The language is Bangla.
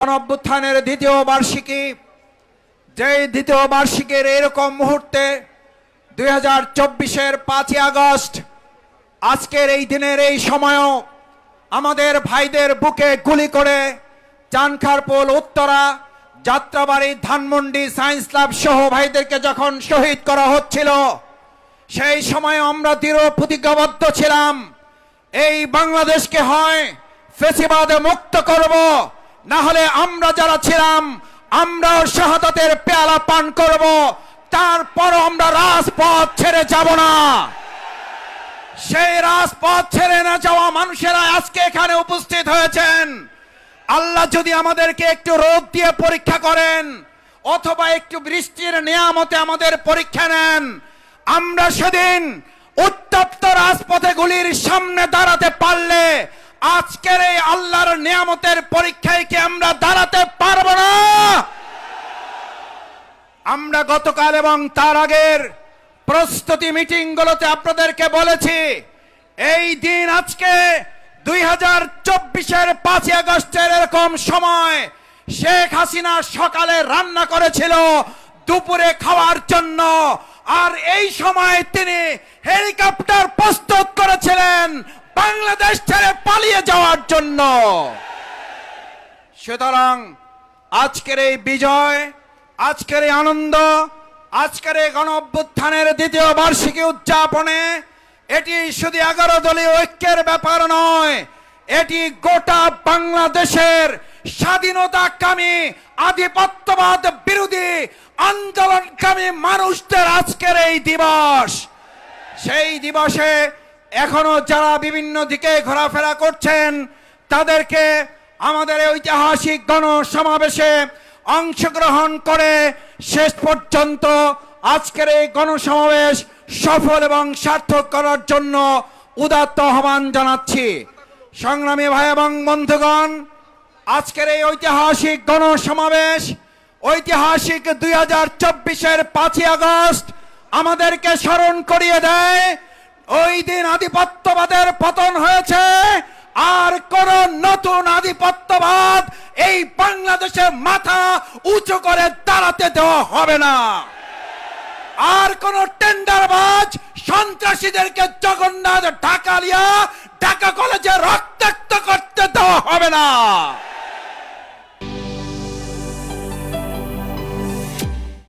গণঅভ্যুত্থানের দ্বিতীয় বার্ষিকী, যে দ্বিতীয় বার্ষিকীর এরকম মুহূর্তে 2024-এর 5ই আগস্ট আজকের এই দিনের এই সময়ও আমাদের ভাইদের বুকে গুলি করে চানখারপুল, উত্তরা, যাত্রাবাড়ি, ধানমন্ডি, সায়েন্স ল্যাব সহ ভাইদেরকে যখন শহীদ করা হচ্ছিল, সেই সময় আমরা দৃঢ় প্রতিজ্ঞাবদ্ধ ছিলাম, এই বাংলাদেশকে হয় ফ্যাসিবাদে মুক্ত করব, না হলে আমরা যারা ছিলাম আমরাও শাহাদাতের পেয়ালা পান করব, তারপর আমরা রাজপথ ছেড়ে যাব না। সেই রাজপথ ছেড়ে না যাওয়া মানুষেরা আজকে এখানে উপস্থিত হয়েছেন। আল্লাহ যদি আমাদেরকে একটু রোদ দিয়ে পরীক্ষা করেন অথবা একটু বৃষ্টির নিয়ামতে আমাদের পরীক্ষা নেন, আমরা সেদিন উত্তপ্ত রাজপথে গুলির সামনে দাঁড়াতে পারলে আজকের এই আল্লাহর নিয়ামতের পরীক্ষায় কি আমরা দাঁড়াতে পারবো না? আমরা গতকাল এবং তার আগের প্রস্তুতি মিটিংগুলোতে আপনাদেরকে বলেছি, এই দিন আজকে 2024-এর 5ই আগস্টের এরকম সময় শেখ হাসিনা সকালে রান্না করেছিল দুপুরে খাওয়ার জন্য, আর এই সময় তিনি হেলিকপ্টার প্রস্তুত করেছিলেন বাংলাদেশ ছেড়ে পালিয়ে যাওয়ার জন্য। সুতরাং আজকের এই বিজয়, আজকের এই আনন্দ, আজকের এই গণঅভ্যুত্থানের দ্বিতীয় বার্ষিকী উদযাপনে এটি শুধু 11 দলীয় ঐক্যের ব্যাপার নয়, এটি গোটা বাংলাদেশের স্বাধীনতাকামী, আধিপত্যবাদ বিরোধী, আন্দোলনকামী মানুষদের আজকের এই দিবস। সেই দিবসে এখনো যারা বিভিন্ন দিকে ঘোরাফেরা করছেন তাদেরকে আমাদের ঐতিহাসিক গণসমাবেশে অংশগ্রহণ করে শেষ পর্যন্ত আজকের এই গণসমাবেশ সফল এবং সার্থক করার জন্য উদাত্ত আহ্বান জানাচ্ছি। সংগ্রামী ভাই এবং বন্ধুগণ, আজকের এই ঐতিহাসিক গণসমাবেশ, ঐতিহাসিক 2024-এর 5ই আগস্ট আমাদেরকে স্মরণ করিয়ে দেয়, ওই দিন আধিপত্যবাদের পতন হয়েছে, আর কোন নতুন আধিপত্যবাদ এই বাংলাদেশে মাথা উঁচু করে দাঁড়াতে দেওয়া হবে না। আর কোন টেন্ডারবাজ সন্ত্রাসীদেরকে জগন্নাথ ঢাকা কলেজে রক্তাক্ত করতে দেওয়া হবে না।